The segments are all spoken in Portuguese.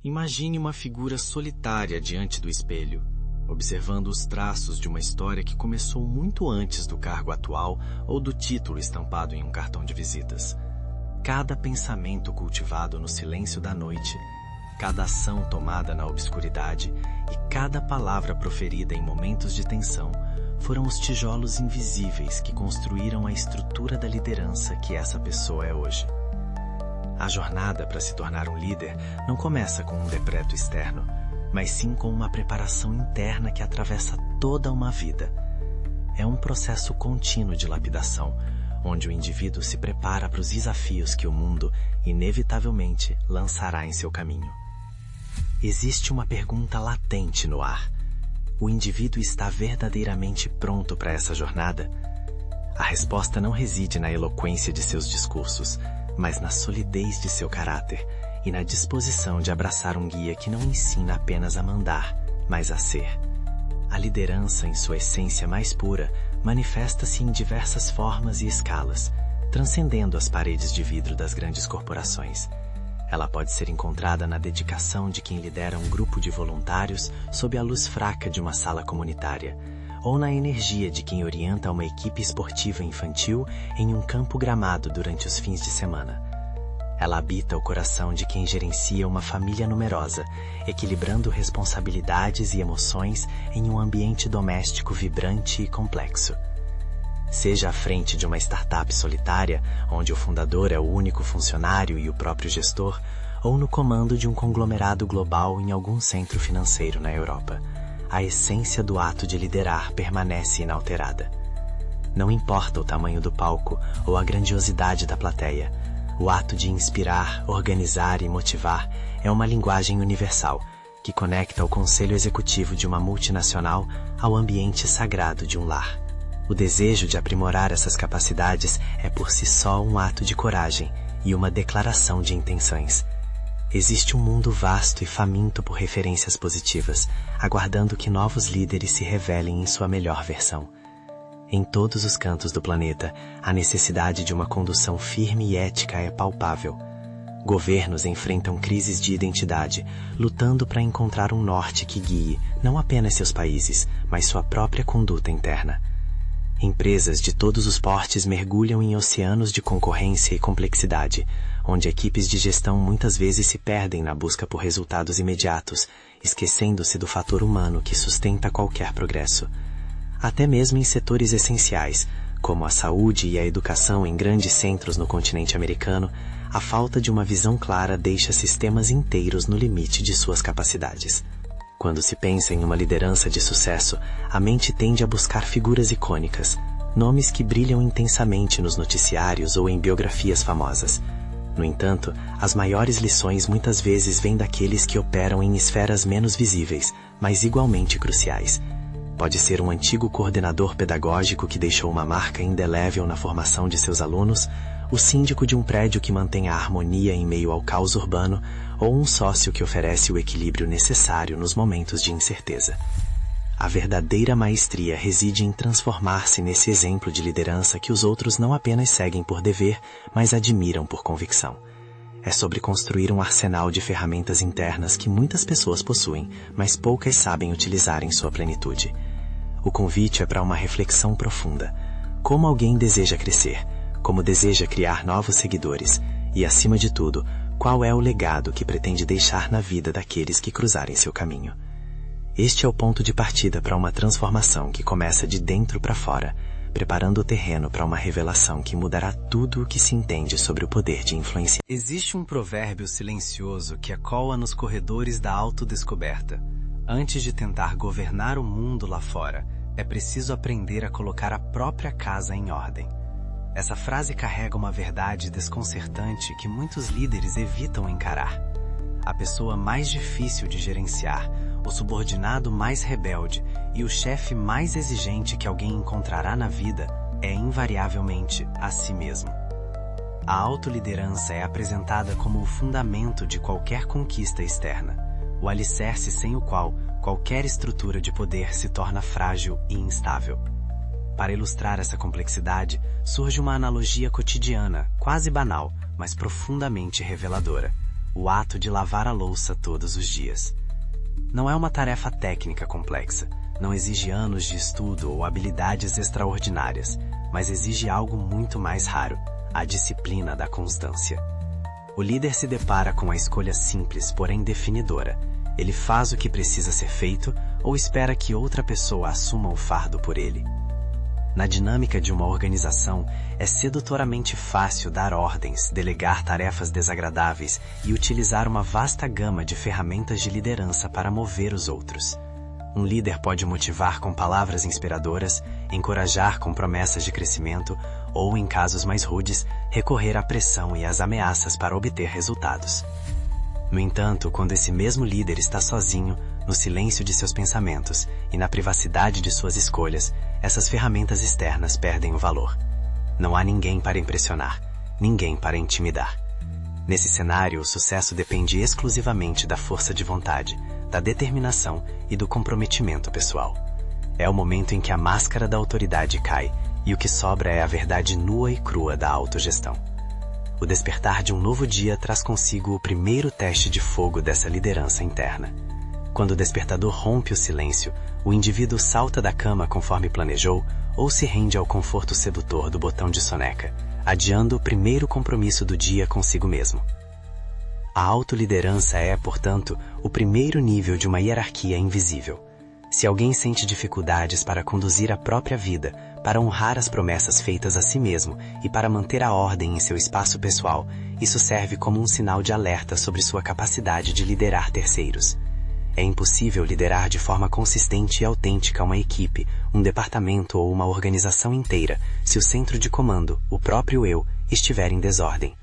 Imagine uma figura solitária diante do espelho, observando os traços de uma história que começou muito antes do cargo atual ou do título estampado em um cartão de visitas. Cada pensamento cultivado no silêncio da noite, cada ação tomada na obscuridade e cada palavra proferida em momentos de tensão foram os tijolos invisíveis que construíram a estrutura da liderança que essa pessoa é hoje. A jornada para se tornar um líder não começa com um decreto externo, mas sim com uma preparação interna que atravessa toda uma vida. É um processo contínuo de lapidação, onde o indivíduo se prepara para os desafios que o mundo, inevitavelmente, lançará em seu caminho. Existe uma pergunta latente no ar. O indivíduo está verdadeiramente pronto para essa jornada? A resposta não reside na eloquência de seus discursos, mas na solidez de seu caráter e na disposição de abraçar um guia que não ensina apenas a mandar, mas a ser. A liderança, em sua essência mais pura, manifesta-se em diversas formas e escalas, transcendendo as paredes de vidro das grandes corporações. Ela pode ser encontrada na dedicação de quem lidera um grupo de voluntários sob a luz fraca de uma sala comunitária, ou na energia de quem orienta uma equipe esportiva infantil em um campo gramado durante os fins de semana. Ela habita o coração de quem gerencia uma família numerosa, equilibrando responsabilidades e emoções em um ambiente doméstico vibrante e complexo. Seja à frente de uma startup solitária, onde o fundador é o único funcionário e o próprio gestor, ou no comando de um conglomerado global em algum centro financeiro na Europa, a essência do ato de liderar permanece inalterada. Não importa o tamanho do palco ou a grandiosidade da plateia, o ato de inspirar, organizar e motivar é uma linguagem universal que conecta o conselho executivo de uma multinacional ao ambiente sagrado de um lar. O desejo de aprimorar essas capacidades é por si só um ato de coragem e uma declaração de intenções. Existe um mundo vasto e faminto por referências positivas, aguardando que novos líderes se revelem em sua melhor versão. Em todos os cantos do planeta, a necessidade de uma condução firme e ética é palpável. Governos enfrentam crises de identidade, lutando para encontrar um norte que guie não apenas seus países, mas sua própria conduta interna. Empresas de todos os portes mergulham em oceanos de concorrência e complexidade, onde equipes de gestão muitas vezes se perdem na busca por resultados imediatos, esquecendo-se do fator humano que sustenta qualquer progresso. Até mesmo em setores essenciais, como a saúde e a educação em grandes centros no continente americano, a falta de uma visão clara deixa sistemas inteiros no limite de suas capacidades. Quando se pensa em uma liderança de sucesso, a mente tende a buscar figuras icônicas, nomes que brilham intensamente nos noticiários ou em biografias famosas. No entanto, as maiores lições muitas vezes vêm daqueles que operam em esferas menos visíveis, mas igualmente cruciais. Pode ser um antigo coordenador pedagógico que deixou uma marca indelével na formação de seus alunos, o síndico de um prédio que mantém a harmonia em meio ao caos urbano, ou um sócio que oferece o equilíbrio necessário nos momentos de incerteza. A verdadeira maestria reside em transformar-se nesse exemplo de liderança que os outros não apenas seguem por dever, mas admiram por convicção. É sobre construir um arsenal de ferramentas internas que muitas pessoas possuem, mas poucas sabem utilizar em sua plenitude. O convite é para uma reflexão profunda. Como alguém deseja crescer? Como deseja criar novos seguidores? E, acima de tudo, qual é o legado que pretende deixar na vida daqueles que cruzarem seu caminho? Este é o ponto de partida para uma transformação que começa de dentro para fora, preparando o terreno para uma revelação que mudará tudo o que se entende sobre o poder de influenciar. Existe um provérbio silencioso que ecoa nos corredores da autodescoberta. Antes de tentar governar o mundo lá fora, é preciso aprender a colocar a própria casa em ordem. Essa frase carrega uma verdade desconcertante que muitos líderes evitam encarar. A pessoa mais difícil de gerenciar, o subordinado mais rebelde e o chefe mais exigente que alguém encontrará na vida é invariavelmente a si mesmo. A autoliderança é apresentada como o fundamento de qualquer conquista externa, o alicerce sem o qual qualquer estrutura de poder se torna frágil e instável. Para ilustrar essa complexidade, surge uma analogia cotidiana, quase banal, mas profundamente reveladora: o ato de lavar a louça todos os dias. Não é uma tarefa técnica complexa, não exige anos de estudo ou habilidades extraordinárias, mas exige algo muito mais raro, a disciplina da constância. O líder se depara com a escolha simples, porém definidora. Ele faz o que precisa ser feito ou espera que outra pessoa assuma o fardo por ele. Na dinâmica de uma organização, é sedutoramente fácil dar ordens, delegar tarefas desagradáveis e utilizar uma vasta gama de ferramentas de liderança para mover os outros. Um líder pode motivar com palavras inspiradoras, encorajar com promessas de crescimento ou, em casos mais rudes, recorrer à pressão e às ameaças para obter resultados. No entanto, quando esse mesmo líder está sozinho, no silêncio de seus pensamentos e na privacidade de suas escolhas, essas ferramentas externas perdem o valor. Não há ninguém para impressionar, ninguém para intimidar. Nesse cenário, o sucesso depende exclusivamente da força de vontade, da determinação e do comprometimento pessoal. É o momento em que a máscara da autoridade cai e o que sobra é a verdade nua e crua da autogestão. O despertar de um novo dia traz consigo o primeiro teste de fogo dessa liderança interna. Quando o despertador rompe o silêncio, o indivíduo salta da cama conforme planejou ou se rende ao conforto sedutor do botão de soneca, adiando o primeiro compromisso do dia consigo mesmo. A autoliderança é, portanto, o primeiro nível de uma hierarquia invisível. Se alguém sente dificuldades para conduzir a própria vida, para honrar as promessas feitas a si mesmo e para manter a ordem em seu espaço pessoal, isso serve como um sinal de alerta sobre sua capacidade de liderar terceiros. É impossível liderar de forma consistente e autêntica uma equipe, um departamento ou uma organização inteira se o centro de comando, o próprio eu, estiver em desordem.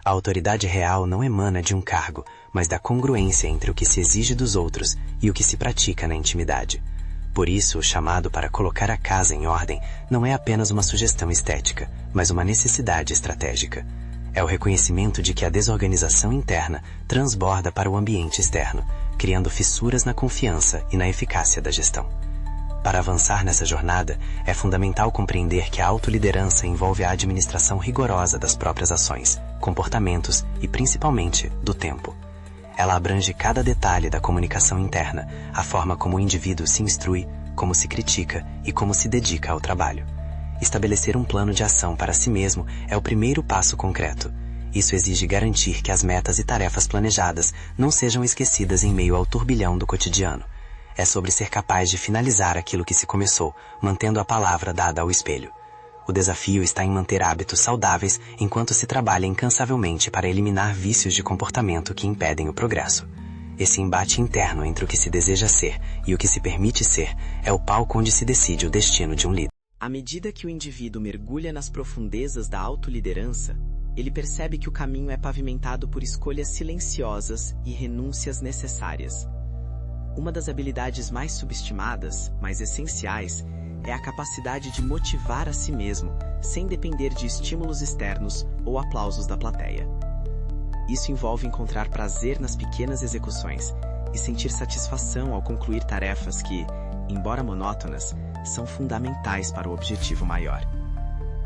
A autoridade real não emana de um cargo, mas da congruência entre o que se exige dos outros e o que se pratica na intimidade. Por isso, o chamado para colocar a casa em ordem não é apenas uma sugestão estética, mas uma necessidade estratégica. É o reconhecimento de que a desorganização interna transborda para o ambiente externo, criando fissuras na confiança e na eficácia da gestão. Para avançar nessa jornada, é fundamental compreender que a autoliderança envolve a administração rigorosa das próprias ações, comportamentos e, principalmente, do tempo. Ela abrange cada detalhe da comunicação interna, a forma como o indivíduo se instrui, como se critica e como se dedica ao trabalho. Estabelecer um plano de ação para si mesmo é o primeiro passo concreto. Isso exige garantir que as metas e tarefas planejadas não sejam esquecidas em meio ao turbilhão do cotidiano. É sobre ser capaz de finalizar aquilo que se começou, mantendo a palavra dada ao espelho. O desafio está em manter hábitos saudáveis enquanto se trabalha incansavelmente para eliminar vícios de comportamento que impedem o progresso. Esse embate interno entre o que se deseja ser e o que se permite ser é o palco onde se decide o destino de um líder. À medida que o indivíduo mergulha nas profundezas da autoliderança, ele percebe que o caminho é pavimentado por escolhas silenciosas e renúncias necessárias. Uma das habilidades mais subestimadas, mas essenciais, é a capacidade de motivar a si mesmo, sem depender de estímulos externos ou aplausos da plateia. Isso envolve encontrar prazer nas pequenas execuções e sentir satisfação ao concluir tarefas que, embora monótonas, são fundamentais para o objetivo maior.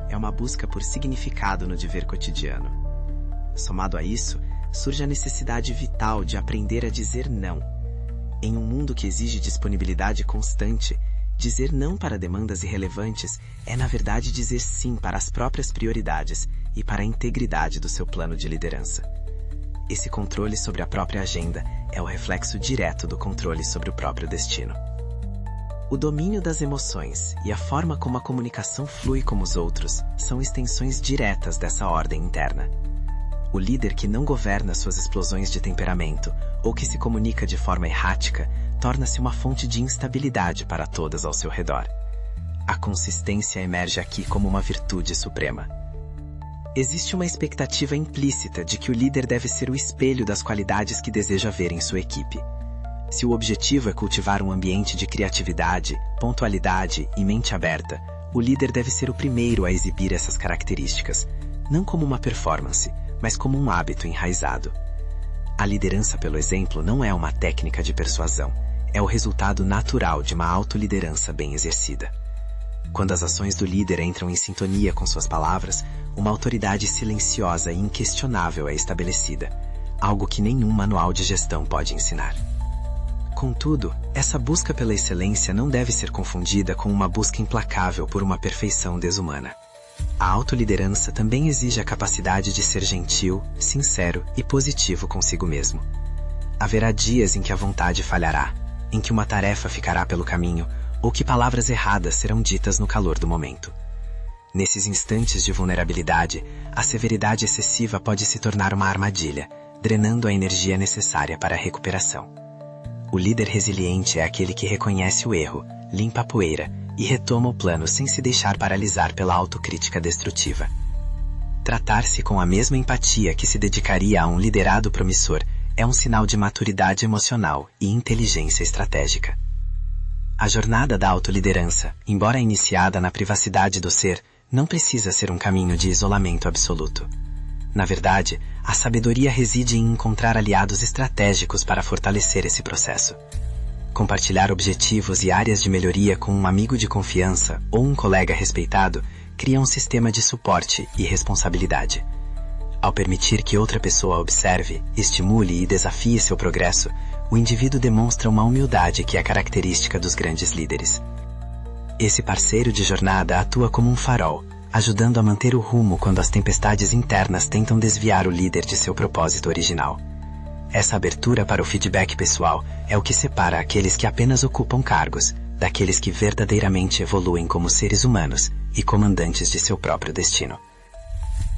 É uma busca por significado no dever cotidiano. Somado a isso, surge a necessidade vital de aprender a dizer não. Em um mundo que exige disponibilidade constante, dizer não para demandas irrelevantes é, na verdade, dizer sim para as próprias prioridades e para a integridade do seu plano de liderança. Esse controle sobre a própria agenda é o reflexo direto do controle sobre o próprio destino. O domínio das emoções e a forma como a comunicação flui com os outros são extensões diretas dessa ordem interna. O líder que não governa suas explosões de temperamento ou que se comunica de forma errática torna-se uma fonte de instabilidade para todas ao seu redor. A consistência emerge aqui como uma virtude suprema. Existe uma expectativa implícita de que o líder deve ser o espelho das qualidades que deseja ver em sua equipe. Se o objetivo é cultivar um ambiente de criatividade, pontualidade e mente aberta, o líder deve ser o primeiro a exibir essas características, não como uma performance, mas como um hábito enraizado. A liderança pelo exemplo não é uma técnica de persuasão, é o resultado natural de uma autoliderança bem exercida. Quando as ações do líder entram em sintonia com suas palavras, uma autoridade silenciosa e inquestionável é estabelecida. algo que nenhum manual de gestão pode ensinar. Contudo, essa busca pela excelência não deve ser confundida com uma busca implacável por uma perfeição desumana. A autoliderança também exige a capacidade de ser gentil, sincero e positivo consigo mesmo. Haverá dias em que a vontade falhará, em que uma tarefa ficará pelo caminho, ou que palavras erradas serão ditas no calor do momento. Nesses instantes de vulnerabilidade, a severidade excessiva pode se tornar uma armadilha, drenando a energia necessária para a recuperação. O líder resiliente é aquele que reconhece o erro, limpa a poeira e retoma o plano sem se deixar paralisar pela autocrítica destrutiva. Tratar-se com a mesma empatia que se dedicaria a um liderado promissor é um sinal de maturidade emocional e inteligência estratégica. A jornada da autoliderança, embora iniciada na privacidade do ser, não precisa ser um caminho de isolamento absoluto. Na verdade, a sabedoria reside em encontrar aliados estratégicos para fortalecer esse processo. Compartilhar objetivos e áreas de melhoria com um amigo de confiança ou um colega respeitado cria um sistema de suporte e responsabilidade. Ao permitir que outra pessoa observe, estimule e desafie seu progresso, o indivíduo demonstra uma humildade que é característica dos grandes líderes. Esse parceiro de jornada atua como um farol, ajudando a manter o rumo quando as tempestades internas tentam desviar o líder de seu propósito original. Essa abertura para o feedback pessoal é o que separa aqueles que apenas ocupam cargos, daqueles que verdadeiramente evoluem como seres humanos e comandantes de seu próprio destino.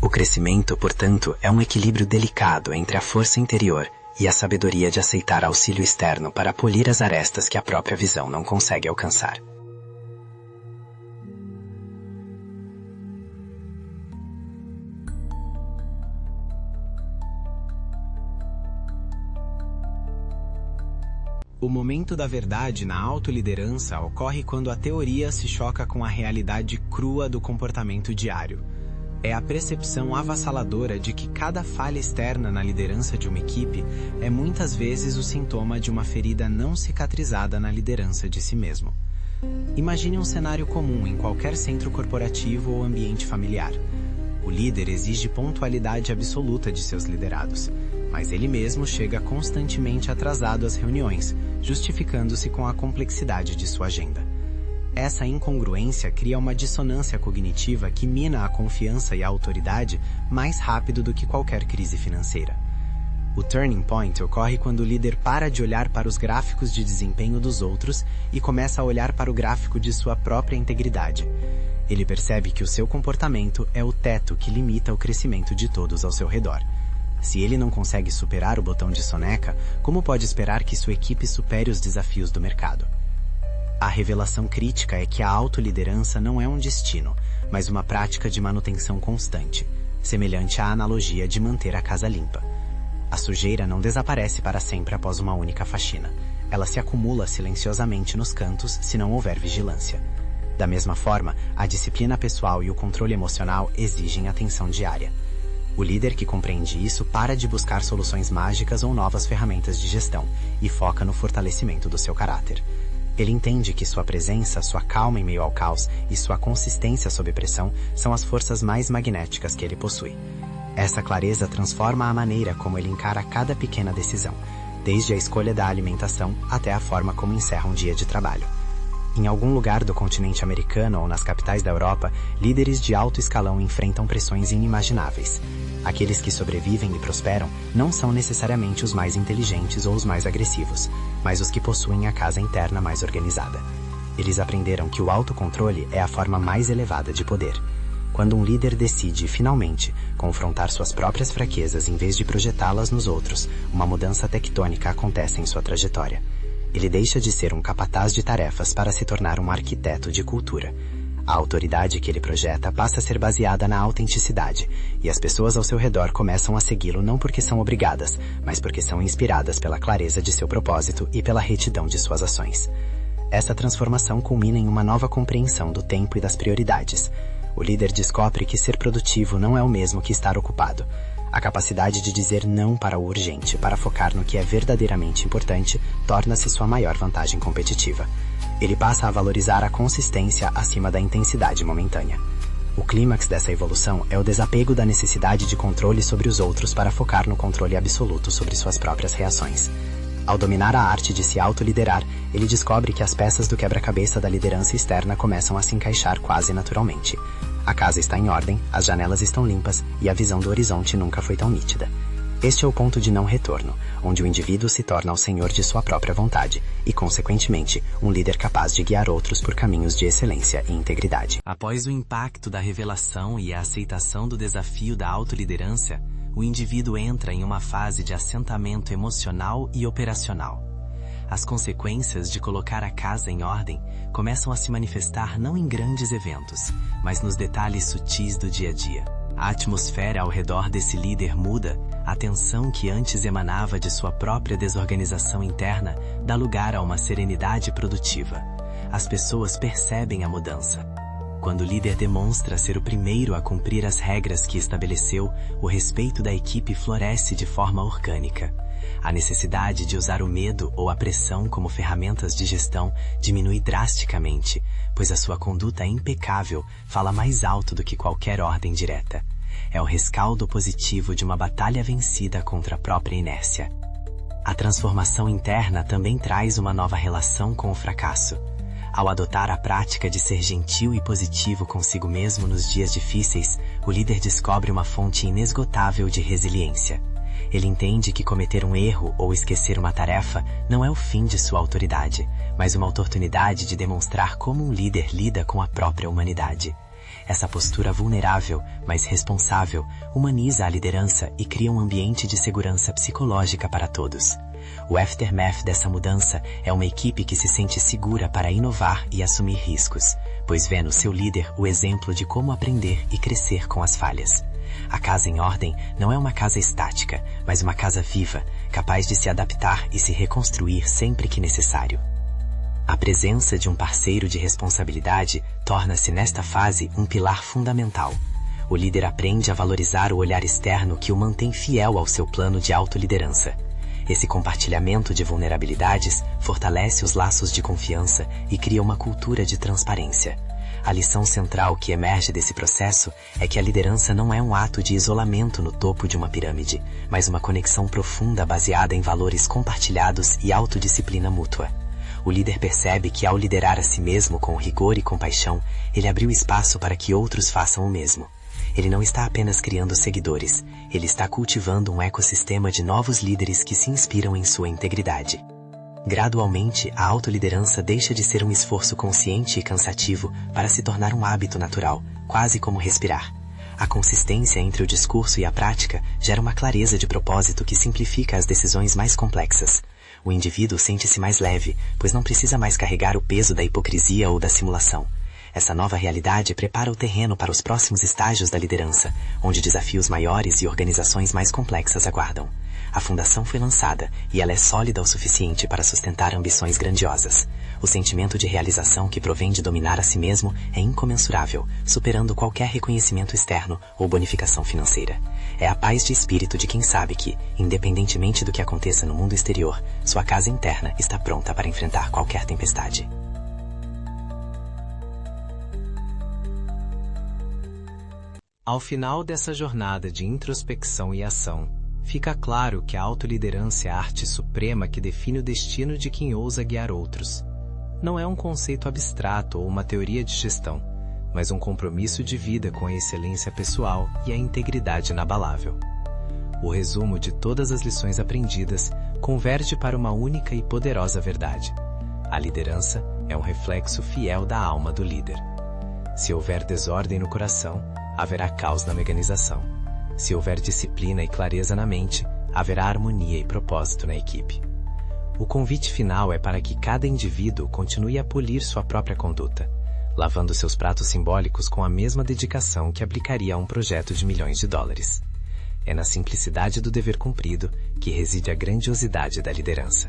O crescimento, portanto, é um equilíbrio delicado entre a força interior e a sabedoria de aceitar auxílio externo para polir as arestas que a própria visão não consegue alcançar. O momento da verdade na autoliderança ocorre quando a teoria se choca com a realidade crua do comportamento diário. É a percepção avassaladora de que cada falha externa na liderança de uma equipe é muitas vezes o sintoma de uma ferida não cicatrizada na liderança de si mesmo. Imagine um cenário comum em qualquer centro corporativo ou ambiente familiar. O líder exige pontualidade absoluta de seus liderados, mas ele mesmo chega constantemente atrasado às reuniões, justificando-se com a complexidade de sua agenda. Essa incongruência cria uma dissonância cognitiva que mina a confiança e a autoridade mais rápido do que qualquer crise financeira. O turning point ocorre quando o líder para de olhar para os gráficos de desempenho dos outros e começa a olhar para o gráfico de sua própria integridade. Ele percebe que o seu comportamento é o teto que limita o crescimento de todos ao seu redor. Se ele não consegue superar o botão de soneca, como pode esperar que sua equipe supere os desafios do mercado? A revelação crítica é que a autoliderança não é um destino, mas uma prática de manutenção constante, semelhante à analogia de manter a casa limpa. A sujeira não desaparece para sempre após uma única faxina. Ela se acumula silenciosamente nos cantos se não houver vigilância. Da mesma forma, a disciplina pessoal e o controle emocional exigem atenção diária. O líder que compreende isso para de buscar soluções mágicas ou novas ferramentas de gestão e foca no fortalecimento do seu caráter. Ele entende que sua presença, sua calma em meio ao caos e sua consistência sob pressão são as forças mais magnéticas que ele possui. Essa clareza transforma a maneira como ele encara cada pequena decisão, desde a escolha da alimentação até a forma como encerra um dia de trabalho. Em algum lugar do continente americano ou nas capitais da Europa, líderes de alto escalão enfrentam pressões inimagináveis. Aqueles que sobrevivem e prosperam não são necessariamente os mais inteligentes ou os mais agressivos, mas os que possuem a casa interna mais organizada. Eles aprenderam que o autocontrole é a forma mais elevada de poder. Quando um líder decide, finalmente, confrontar suas próprias fraquezas em vez de projetá-las nos outros, uma mudança tectônica acontece em sua trajetória. Ele deixa de ser um capataz de tarefas para se tornar um arquiteto de cultura. A autoridade que ele projeta passa a ser baseada na autenticidade, e as pessoas ao seu redor começam a segui-lo não porque são obrigadas, mas porque são inspiradas pela clareza de seu propósito e pela retidão de suas ações. Essa transformação culmina em uma nova compreensão do tempo e das prioridades. O líder descobre que ser produtivo não é o mesmo que estar ocupado. A capacidade de dizer não para o urgente, para focar no que é verdadeiramente importante, torna-se sua maior vantagem competitiva. Ele passa a valorizar a consistência acima da intensidade momentânea. O clímax dessa evolução é o desapego da necessidade de controle sobre os outros para focar no controle absoluto sobre suas próprias reações. Ao dominar a arte de se autoliderar, ele descobre que as peças do quebra-cabeça da liderança externa começam a se encaixar quase naturalmente. A casa está em ordem, as janelas estão limpas e a visão do horizonte nunca foi tão nítida. Este é o ponto de não retorno, onde o indivíduo se torna o senhor de sua própria vontade e, consequentemente, um líder capaz de guiar outros por caminhos de excelência e integridade. Após o impacto da revelação e a aceitação do desafio da autoliderança, o indivíduo entra em uma fase de assentamento emocional e operacional. As consequências de colocar a casa em ordem começam a se manifestar não em grandes eventos, mas nos detalhes sutis do dia a dia. A atmosfera ao redor desse líder muda, a tensão que antes emanava de sua própria desorganização interna dá lugar a uma serenidade produtiva. As pessoas percebem a mudança. Quando o líder demonstra ser o primeiro a cumprir as regras que estabeleceu, o respeito da equipe floresce de forma orgânica. A necessidade de usar o medo ou a pressão como ferramentas de gestão diminui drasticamente, pois a sua conduta impecável fala mais alto do que qualquer ordem direta. É o rescaldo positivo de uma batalha vencida contra a própria inércia. A transformação interna também traz uma nova relação com o fracasso. Ao adotar a prática de ser gentil e positivo consigo mesmo nos dias difíceis, o líder descobre uma fonte inesgotável de resiliência. Ele entende que cometer um erro ou esquecer uma tarefa não é o fim de sua autoridade, mas uma oportunidade de demonstrar como um líder lida com a própria humanidade. Essa postura vulnerável, mas responsável, humaniza a liderança e cria um ambiente de segurança psicológica para todos. O aftermath dessa mudança é uma equipe que se sente segura para inovar e assumir riscos, pois vê no seu líder o exemplo de como aprender e crescer com as falhas. A casa em ordem não é uma casa estática, mas uma casa viva, capaz de se adaptar e se reconstruir sempre que necessário. A presença de um parceiro de responsabilidade torna-se nesta fase um pilar fundamental. O líder aprende a valorizar o olhar externo que o mantém fiel ao seu plano de autoliderança. Esse compartilhamento de vulnerabilidades fortalece os laços de confiança e cria uma cultura de transparência. A lição central que emerge desse processo é que a liderança não é um ato de isolamento no topo de uma pirâmide, mas uma conexão profunda baseada em valores compartilhados e autodisciplina mútua. O líder percebe que ao liderar a si mesmo com rigor e compaixão, ele abriu espaço para que outros façam o mesmo. Ele não está apenas criando seguidores, ele está cultivando um ecossistema de novos líderes que se inspiram em sua integridade. Gradualmente, a autoliderança deixa de ser um esforço consciente e cansativo para se tornar um hábito natural, quase como respirar. A consistência entre o discurso e a prática gera uma clareza de propósito que simplifica as decisões mais complexas. O indivíduo sente-se mais leve, pois não precisa mais carregar o peso da hipocrisia ou da simulação. Essa nova realidade prepara o terreno para os próximos estágios da liderança, onde desafios maiores e organizações mais complexas aguardam. A fundação foi lançada e ela é sólida o suficiente para sustentar ambições grandiosas. O sentimento de realização que provém de dominar a si mesmo é incomensurável, superando qualquer reconhecimento externo ou bonificação financeira. É a paz de espírito de quem sabe que, independentemente do que aconteça no mundo exterior, sua casa interna está pronta para enfrentar qualquer tempestade. Ao final dessa jornada de introspecção e ação, fica claro que a autoliderança é a arte suprema que define o destino de quem ousa guiar outros. Não é um conceito abstrato ou uma teoria de gestão, mas um compromisso de vida com a excelência pessoal e a integridade inabalável. O resumo de todas as lições aprendidas converge para uma única e poderosa verdade. A liderança é um reflexo fiel da alma do líder. Se houver desordem no coração, haverá caos na mecanização. Se houver disciplina e clareza na mente, haverá harmonia e propósito na equipe. O convite final é para que cada indivíduo continue a polir sua própria conduta, lavando seus pratos simbólicos com a mesma dedicação que aplicaria a um projeto de milhões de dólares. É na simplicidade do dever cumprido que reside a grandiosidade da liderança.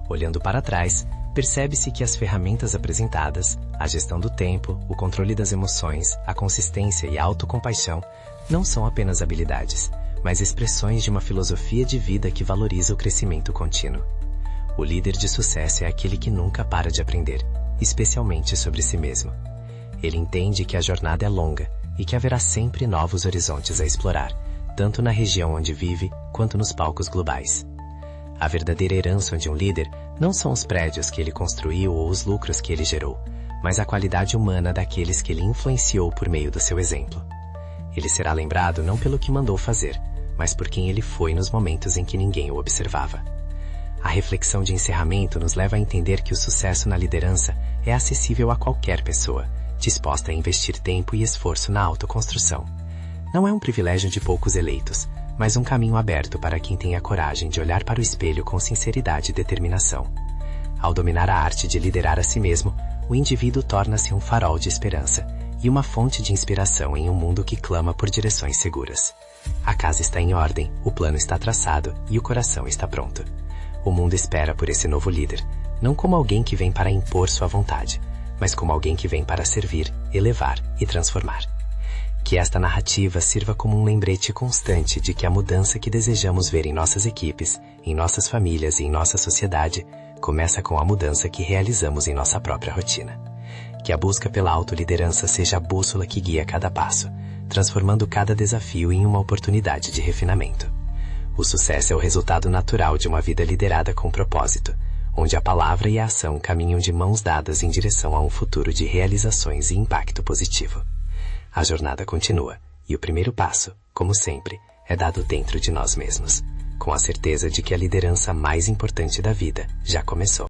Olhando para trás, percebe-se que as ferramentas apresentadas, a gestão do tempo, o controle das emoções, a consistência e a autocompaixão, não são apenas habilidades, mas expressões de uma filosofia de vida que valoriza o crescimento contínuo. O líder de sucesso é aquele que nunca para de aprender, especialmente sobre si mesmo. Ele entende que a jornada é longa e que haverá sempre novos horizontes a explorar, tanto na região onde vive quanto nos palcos globais. A verdadeira herança de um líder não são os prédios que ele construiu ou os lucros que ele gerou, mas a qualidade humana daqueles que ele influenciou por meio do seu exemplo. Ele será lembrado não pelo que mandou fazer, mas por quem ele foi nos momentos em que ninguém o observava. A reflexão de encerramento nos leva a entender que o sucesso na liderança é acessível a qualquer pessoa, disposta a investir tempo e esforço na autoconstrução. Não é um privilégio de poucos eleitos, mas um caminho aberto para quem tem a coragem de olhar para o espelho com sinceridade e determinação. Ao dominar a arte de liderar a si mesmo, o indivíduo torna-se um farol de esperança e uma fonte de inspiração em um mundo que clama por direções seguras. A casa está em ordem, o plano está traçado e o coração está pronto. O mundo espera por esse novo líder, não como alguém que vem para impor sua vontade, mas como alguém que vem para servir, elevar e transformar. Que esta narrativa sirva como um lembrete constante de que a mudança que desejamos ver em nossas equipes, em nossas famílias e em nossa sociedade, começa com a mudança que realizamos em nossa própria rotina. Que a busca pela autoliderança seja a bússola que guia cada passo, transformando cada desafio em uma oportunidade de refinamento. O sucesso é o resultado natural de uma vida liderada com propósito, onde a palavra e a ação caminham de mãos dadas em direção a um futuro de realizações e impacto positivo. A jornada continua, e o primeiro passo, como sempre, é dado dentro de nós mesmos, com a certeza de que a liderança mais importante da vida já começou.